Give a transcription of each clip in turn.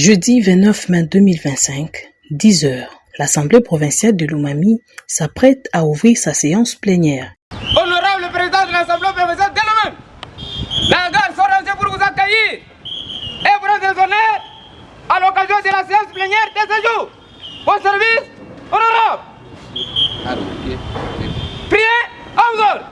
Jeudi 29 mai 2025, 10 h, l'Assemblée provinciale de Lomami s'apprête à ouvrir sa séance plénière. Honorable président de l'Assemblée provinciale de Lomami, la gare sont rangées pour vous accueillir et vous rendre des honneurs à l'occasion de la séance plénière de ce jour. Bon service, honorable. Priez à vous autres.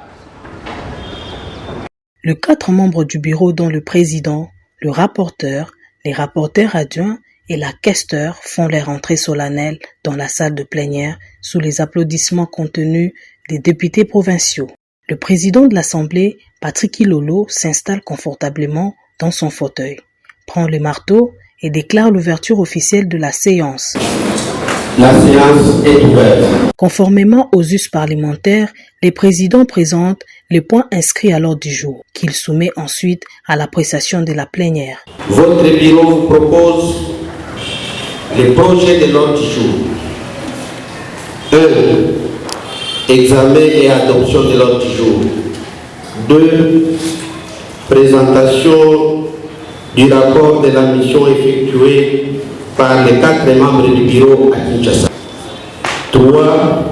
Les 4 membres du bureau, dont le président, le rapporteur, les rapporteurs adjoints et la questeur, font leur entrée solennelle dans la salle de plénière sous les applaudissements contenus des députés provinciaux. Le président de l'Assemblée, Patrick Ilolo, s'installe confortablement dans son fauteuil, prend le marteau et déclare l'ouverture officielle de la séance. La séance est ouverte. Conformément aux us parlementaires, les présidents présentent les points inscrits à l'ordre du jour, qu'ils soumet ensuite à l'appréciation de la plénière. Votre bureau vous propose les projets de l'ordre du jour. 1. Examen et adoption de l'ordre du jour. 2. Présentation du rapport de la mission effectuée par les 4 membres du bureau à Kinshasa. 3.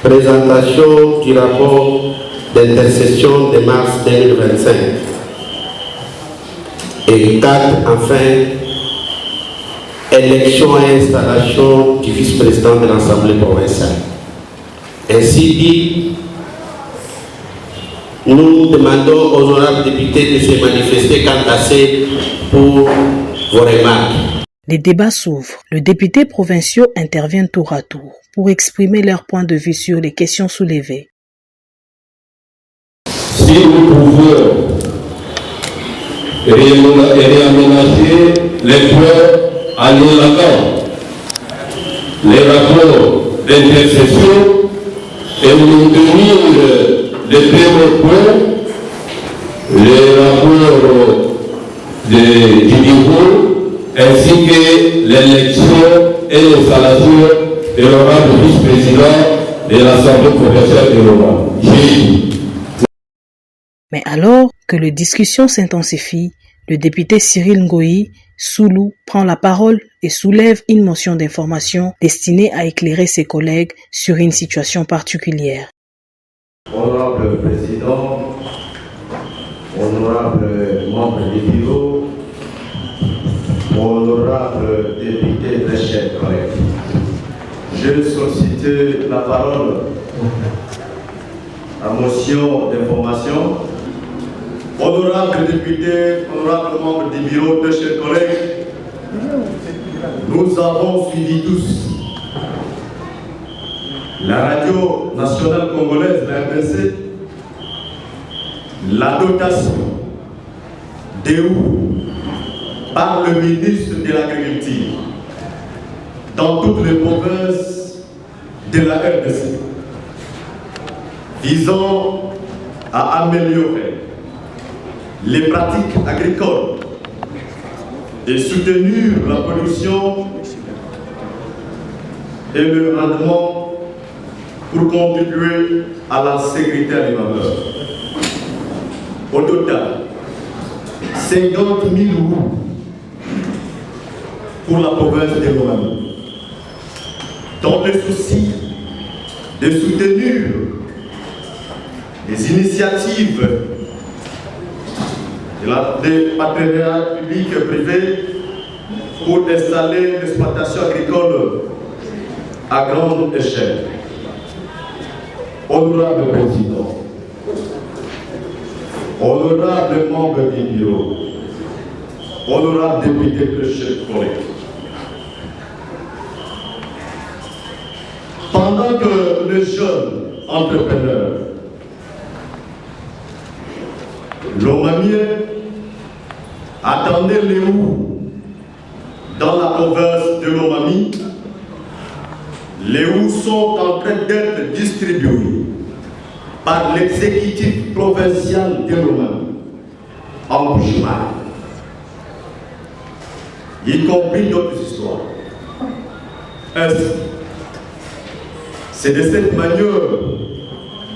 Présentation du rapport d'intercession de mars 2025. Et 4. Enfin, élection et installation du vice-président de l'Assemblée provinciale. Ainsi dit, nous demandons aux honorables députés de se manifester quant à ces pour vos remarques. Les débats s'ouvrent. Les députés provinciaux interviennent tour à tour pour exprimer leur point de vue sur les questions soulevées. Si nous pouvons réaménager les points à l'Irakant, les rapports d'intercession et maintenir les premiers points, les rapports du bureau, ainsi que l'élection et l'installation de l'honorable vice-président de l'Assemblée provinciale de Lomami. Mais alors que les discussions s'intensifient, le député Cyril Ngoyi Soulou prend la parole et soulève une motion d'information destinée à éclairer ses collègues sur une situation particulière. Honorable Président, honorable membre du bureau, honorable député, très chers collègues, je sollicite la parole à motion d'information. Honorable député, honorable membre du bureau, très chers collègues, nous avons suivi tous la radio nationale congolaise, la RDC, la dotation par le ministre de l'Agriculture dans toutes les provinces de la RDC visant à améliorer les pratiques agricoles et soutenir la production et le rendement pour contribuer à la sécurité alimentaire. Au total, 50 000 roues pour la province de Lomami, dans le souci de soutenir les initiatives des partenariats publics et privés pour installer l'exploitation agricole à grande échelle. Honorable Président, honorable membre du bureau, honorable député, chers collègues, pendant que les jeunes entrepreneurs Lomamiens attendaient les roues dans la province de Lomami, les roues sont en train d'être distribuées par l'exécutif provincial de Lomami en Bushman, y compris d'autres histoires. C'est de cette manière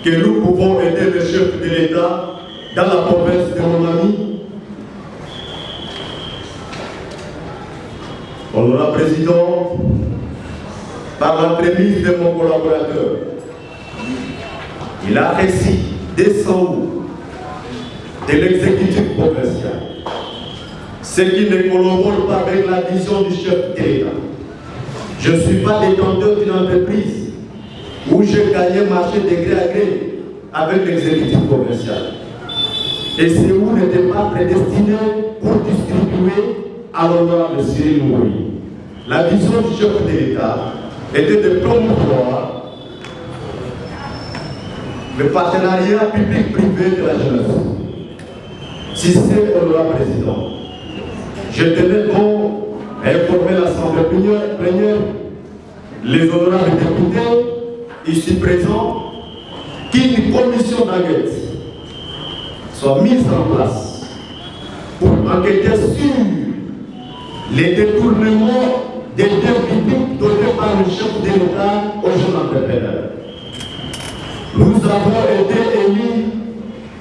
que nous pouvons aider le chef de l'État dans la province de Lomami. Président, par l'entremise de mon collaborateur, il a réussi dès 100 août de l'exécutif provincial, ce qui ne collabore pas avec la vision du chef de l'État. Je ne suis pas détenteur d'une entreprise où j'ai gagné marché de gré à gré avec l'exécutif provincial. Et c'est où n'était pas prédestiné pour distribuer à l'honorable Cyril Mourouy. La vision du chef de l'État était de promouvoir le partenariat public-privé de la jeunesse. Si c'est honorable président, je tenais donc à informer l'Assemblée plénière, les honorables députés ici présents, qu'une commission d'enquête soit mise en place pour enquêter sur les détournements des biens publics donnés par le chef de l'État aux jeunes entrepreneurs. Nous avons été élus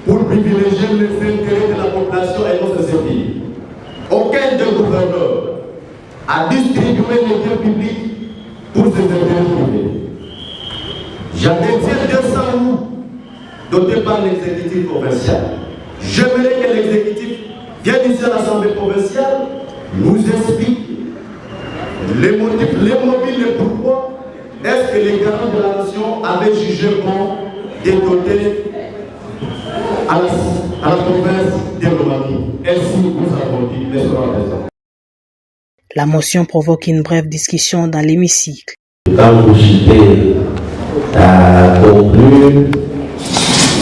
pour privilégier les intérêts de la population et notre civile. Aucun des gouverneurs a distribué les biens publics pour ses intérêts privés. J'avais dit 200 août dotés par l'exécutif provincial. J'aimerais que l'exécutif vienne ici à l'Assemblée provinciale, nous explique les motifs, les mobiles, et pourquoi est-ce que les garants de la nation avaient jugé bon de doter à la province de l'Omani. Ainsi, nous avons dit, mais cela raison. La motion provoque une brève discussion dans l'hémicycle. Quand vous citez à conclure,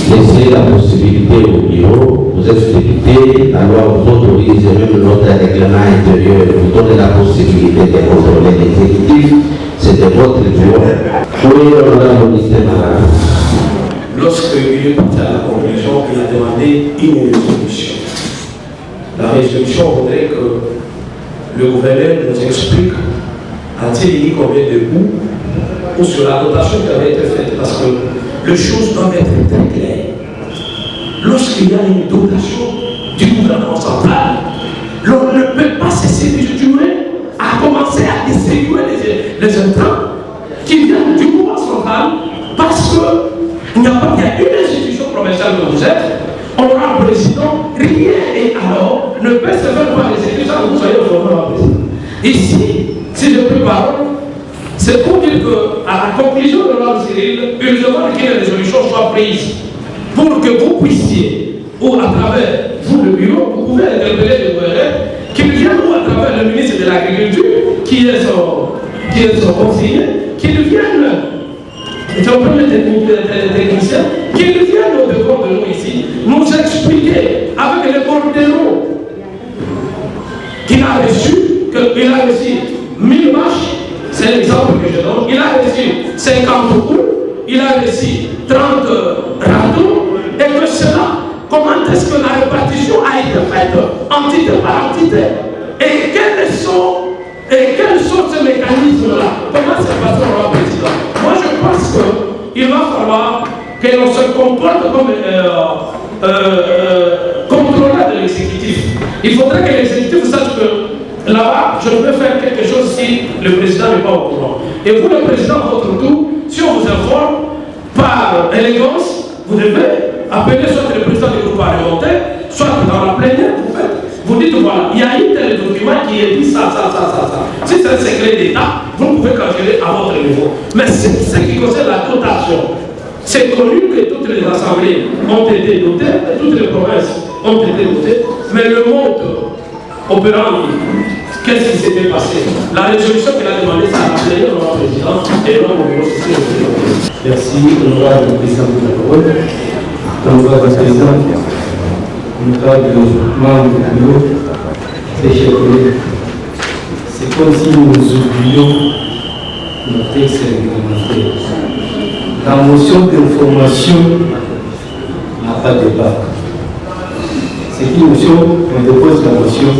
laissez la possibilité au bureau, vous êtes député, la loi vous autorise, même notre règlement intérieur vous donne la possibilité de contrôler l'exécutif, c'est de votre bureau. Oui, on a le ministère. Lorsque il est parti à la conclusion, il a demandé une résolution. La résolution voudrait que le gouverneur nous explique a-t-il eu combien de coups ou sur la dotation qui avait été faite, parce que les choses doivent être très claires. Lorsqu'il y a une dotation du gouvernement central, l'on ne peut pas se séduire à commencer à distribuer les intrants qui viennent du gouvernement central, parce qu'il y a une institution provinciale que vous êtes, on aura un président, rien et alors ne peut se faire par les institutions sans que vous soyez au président. Ici, si je peux parler, c'est pour dire qu'à la conclusion de l'ordre Cyril, il demande qu'une résolution soit prise pour que vous puissiez, ou à travers vous le bureau, vous pouvez interpeller le gouverneur, qu'il vienne, ou à travers le ministre de l'Agriculture, qui est son conseiller, qu'il vienne, son premier technicien, qu'il vienne au devant de nous ici, nous expliquer avec les bordereaux qu'il a reçu, qu'il a reçu 1000 vaches. C'est l'exemple que je donne. Il a reçu 50 coups, il a reçu 30 râteaux, et que cela, comment est-ce que la répartition a été faite entité par entité, et quels sont ces mécanismes-là? Comment c'est passé au président? Moi je pense qu'il va falloir que l'on se comporte comme contrôleur de l'exécutif. Il faudrait que l'exécutif sache que là-bas, je peux faire quelque chose si le président n'est pas au courant. Et vous, le président, à votre tour, si on vous informe, par élégance, vous devez appeler soit le président du groupe parlementaire, soit dans la plénière, vous dites voilà, il y a eu tel document qui est dit ça. Si c'est un secret d'État, vous pouvez calculer à votre niveau. Mais ce qui concerne la dotation, c'est connu que toutes les assemblées ont été dotées, toutes les provinces ont été dotées, mais le monde opérant, qu'est-ce qui s'était passé? La résolution qu'il a demandé, ça a appelé le président et non au bureau. Merci, honorable président de la parole, honorable président, honorable membre du bureau, mes chers collègues. C'est comme si nous oublions notre texte réglementaire. La motion d'information n'a pas de débat. C'est une motion, on dépose la motion.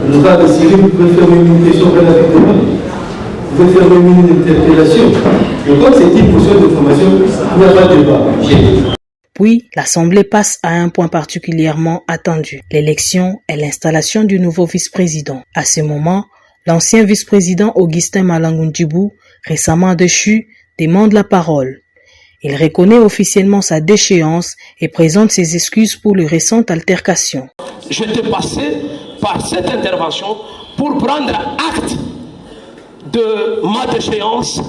Nous va décider, vous pouvez faire une question avec débat. Vous pouvez faire une interpellation. Mais comme c'est une motion d'information, il n'y a pas de débat. Puis, l'Assemblée passe à un point particulièrement attendu, l'élection et l'installation du nouveau vice-président. À ce moment, L'ancien vice-président Augustin Malangundjibou, récemment déchu, demande la parole. Il reconnaît officiellement sa déchéance et présente ses excuses pour les récentes altercations. J'étais passé par cette intervention pour prendre acte de ma déchéance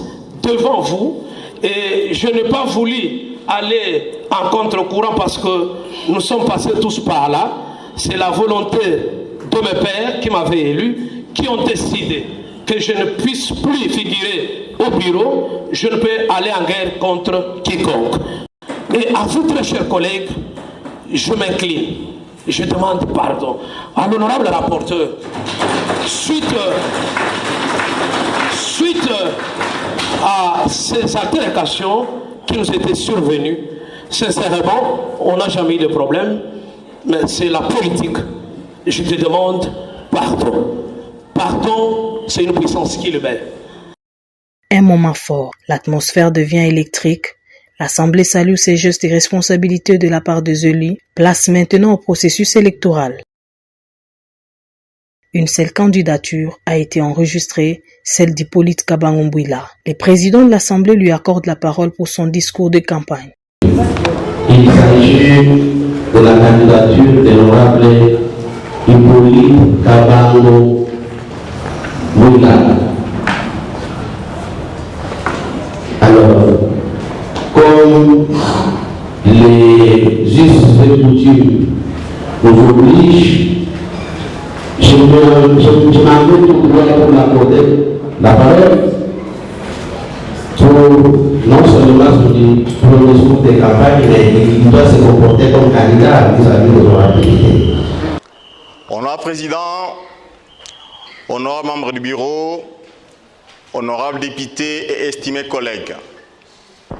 devant vous et je n'ai pas voulu aller en contre-courant parce que nous sommes passés tous par là. C'est la volonté de mes pères qui m'avaient élu, qui ont décidé que je ne puisse plus figurer au bureau, je ne peux aller en guerre contre quiconque. Et à vous, très chers collègues, je m'incline, je demande pardon à l'honorable rapporteur. Suite à ces altercations qui nous étaient survenues, sincèrement, on n'a jamais eu de problème, mais c'est la politique. Je te demande pardon. Pardon, c'est une puissance qui le met. Un moment fort, l'atmosphère devient électrique. L'Assemblée salue ces gestes et responsabilités de la part des élus, place maintenant au processus électoral. Une seule candidature a été enregistrée, celle d'Hippolyte Kabangombuila. Le président de l'Assemblée lui accorde la parole pour son discours de campagne. Il s'agit de la candidature de l'honorable Hippolyte Kabangombuila. Alors, comme les us et coutumes nous obligent, je m'en tout droit pour l'accorder la parole pour non seulement sur le discours de campagne, mais il doit se comporter comme candidat vis-à-vis de l'honorabilité. Honorable Président, honorable membre du bureau, honorable député et estimés collègues,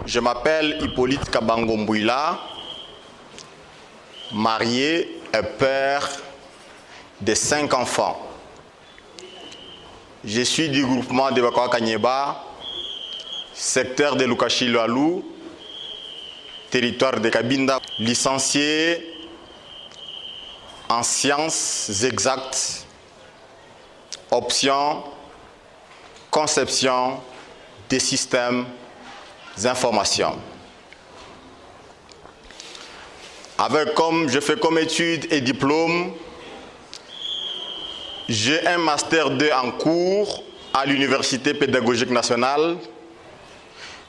je m'appelle Hippolyte Kabangombuila, marié et père de 5 enfants. Je suis du groupement de Bakwa Kanyeba, secteur de Lukashi-Loalou, territoire de Kabinda, licencié en sciences exactes, option conception des systèmes d'information. Je fais comme études et diplôme, j'ai un master 2 en cours à l'Université pédagogique nationale,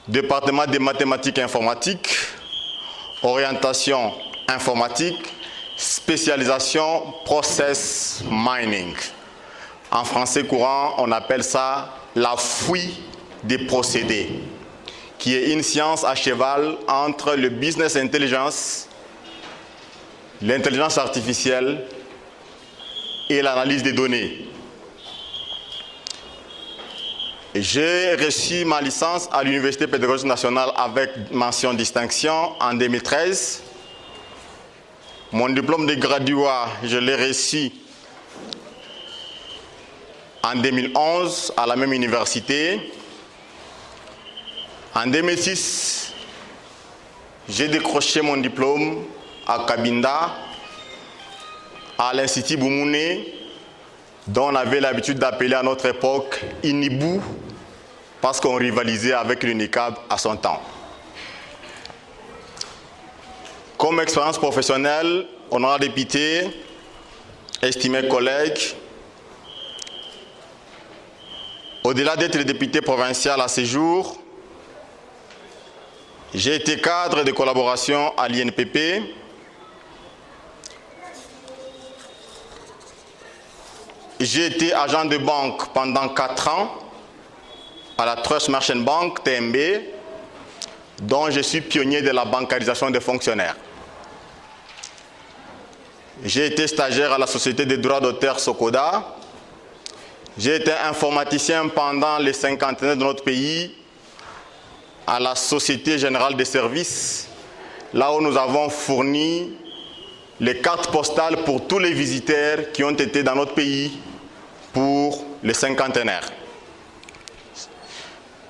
département des mathématiques et informatiques, orientation informatique, spécialisation process mining. En français courant, on appelle ça la fouille des procédés, qui est une science à cheval entre le business intelligence, l'intelligence artificielle et l'analyse des données. J'ai reçu ma licence à l'Université pédagogique nationale avec mention distinction en 2013. Mon diplôme de graduat, je l'ai reçu en 2011 à la même université. En 2006, j'ai décroché mon diplôme à Kabinda, à l'Institut Boumouni, dont on avait l'habitude d'appeler à notre époque INIBU, parce qu'on rivalisait avec l'UNICAB à son temps. Comme expérience professionnelle, honorable député, estimés collègues, au-delà d'être député provincial à ce jour, j'ai été cadre de collaboration à l'INPP, j'ai été agent de banque pendant 4 ans à la Trust Merchant Bank, TMB, dont je suis pionnier de la bancarisation des fonctionnaires. J'ai été stagiaire à la Société des droits d'auteur Sokoda. J'ai été informaticien pendant les 50 années de notre pays à la Société Générale des Services, là où nous avons fourni les cartes postales pour tous les visiteurs qui ont été dans notre pays pour les cinquantenaires.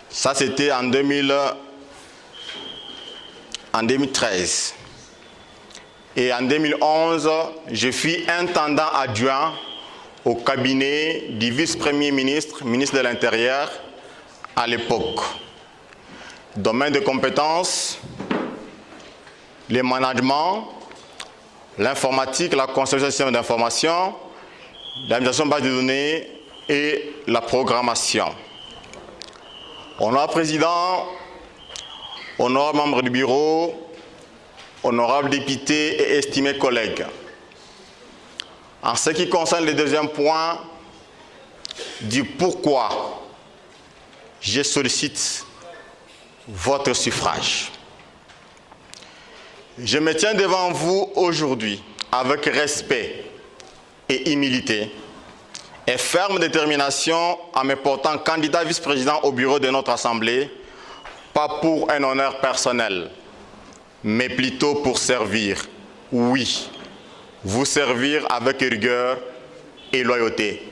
Ça, c'était en 2013. Et en 2011, je fus intendant adjoint au cabinet du vice-premier ministre, ministre de l'Intérieur à l'époque. Domaine de compétences, le management, l'informatique, la conception de systèmes d'information, l'administration de base de données et la programmation. Honorable Président, honorable membre du bureau, honorables députés et estimés collègues, en ce qui concerne le deuxième point du pourquoi je sollicite votre suffrage. Je me tiens devant vous aujourd'hui avec respect et humilité et ferme détermination en me portant candidat vice-président au bureau de notre Assemblée, pas pour un honneur personnel, mais plutôt pour servir, oui, vous servir avec rigueur et loyauté.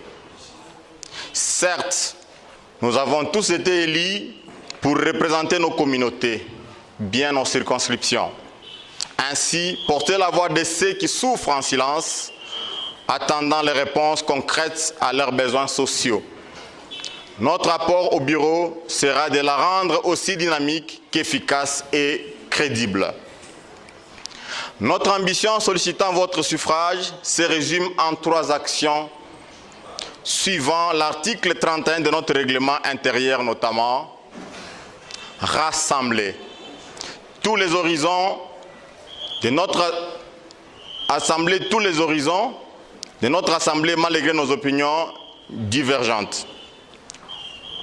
Certes, nous avons tous été élus pour représenter nos communautés, bien nos circonscriptions. Ainsi, porter la voix de ceux qui souffrent en silence, attendant les réponses concrètes à leurs besoins sociaux. Notre apport au bureau sera de la rendre aussi dynamique qu'efficace et crédible. Notre ambition sollicitant votre suffrage se résume en 3 actions suivant l'article 31 de notre règlement intérieur notamment. Rassembler tous les horizons de notre Assemblée, malgré nos opinions divergentes.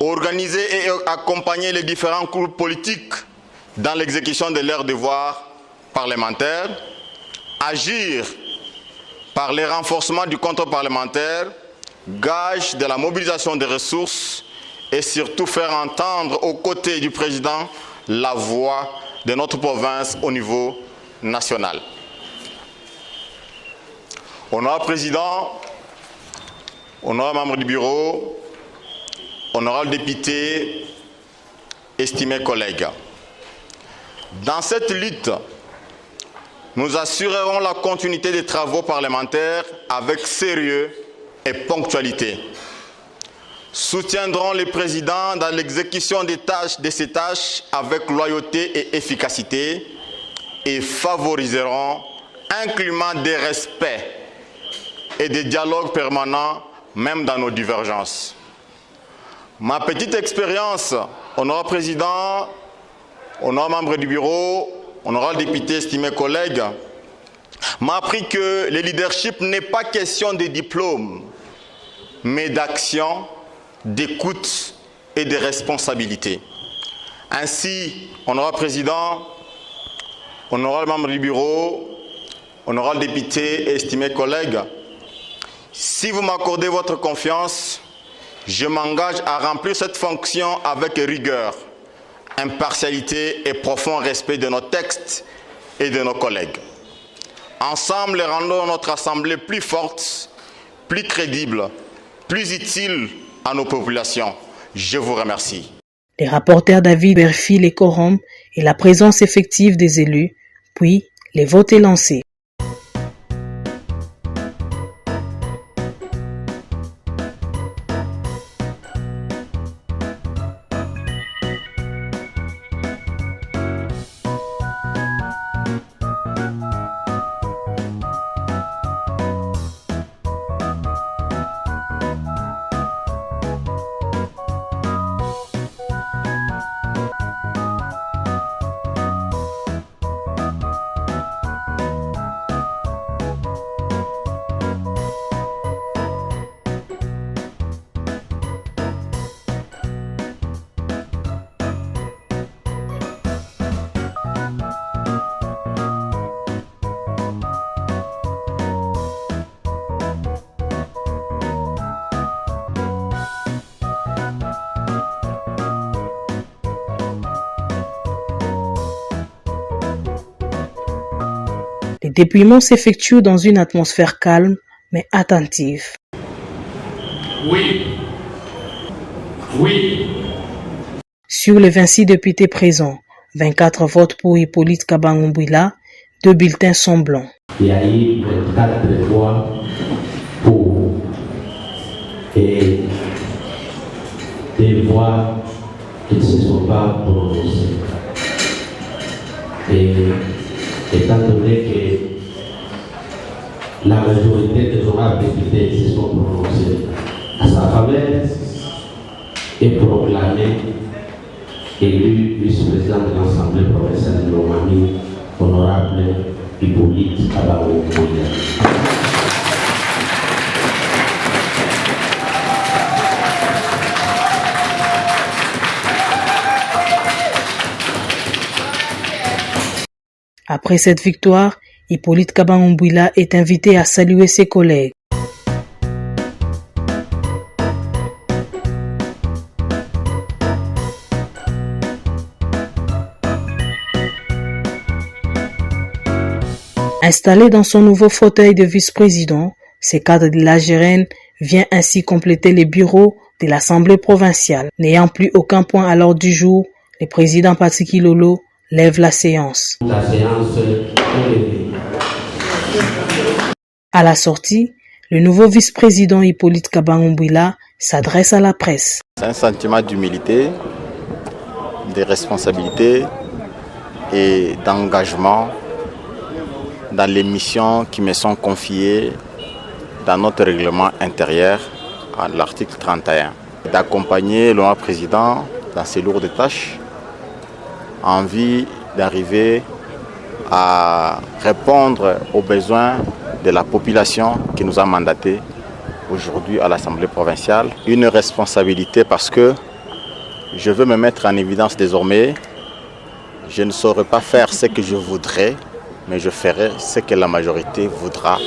Organiser et accompagner les différents groupes politiques dans l'exécution de leurs devoirs parlementaires, agir par le renforcement du contrôle parlementaire, gage de la mobilisation des ressources et surtout faire entendre aux côtés du président la voix de notre province au niveau national. Honorable Président, honorable membre du bureau, honorable député, estimés collègues, dans cette lutte, nous assurerons la continuité des travaux parlementaires avec sérieux et ponctualité. Soutiendrons le président dans l'exécution de ses tâches avec loyauté et efficacité et favoriseront un climat de respect et de dialogue permanent, même dans nos divergences. Ma petite expérience, honorable président, honorable membre du bureau, honorable député, estimés collègues, m'a appris que le leadership n'est pas question de diplôme, mais d'action, d'écoute et de responsabilité. Ainsi, honorable président, honorable membre du bureau, honorable député et estimés collègues, si vous m'accordez votre confiance, je m'engage à remplir cette fonction avec rigueur, impartialité et profond respect de nos textes et de nos collègues. Ensemble, rendons notre Assemblée plus forte, plus crédible, plus utile à nos populations. Je vous remercie. Les rapporteurs David vérifient les quorums et la présence effective des élus, puis les votes est lancé. Les dépouillements s'effectuent dans une atmosphère calme mais attentive. Oui. Oui. Sur les 26 députés présents, 24 votes pour Hippolyte Kabangoumbouila, 2 bulletins sont blancs. Il y a eu 24 voix pour et des voix qui ne se sont pas prononcées. Et étant donné que la majorité des honorables députés se sont prononcés à sa faveur et proclamé élu vice-président de l'Assemblée provinciale de Lomami, honorable Hippolyte Kabangou Mbouila. Après cette victoire, Hippolyte Kabangou Mbouila est invité à saluer ses collègues. Installé dans son nouveau fauteuil de vice-président, ce cadre de l'Algérienne vient ainsi compléter les bureaux de l'Assemblée provinciale. N'ayant plus aucun point à l'ordre du jour, le président Patrick Ilolo lève la séance. La séance est levée. À la sortie, le nouveau vice-président Hippolyte Kabangou Mbouila s'adresse à la presse. C'est un sentiment d'humilité, de responsabilité et d'engagement dans les missions qui me sont confiées dans notre règlement intérieur à l'article 31. D'accompagner le président dans ses lourdes tâches en vue d'arriver à répondre aux besoins de la population qui nous a mandatés aujourd'hui à l'Assemblée provinciale. Une responsabilité parce que je veux me mettre en évidence désormais. Je ne saurais pas faire ce que je voudrais, mais je ferai ce que la majorité voudra.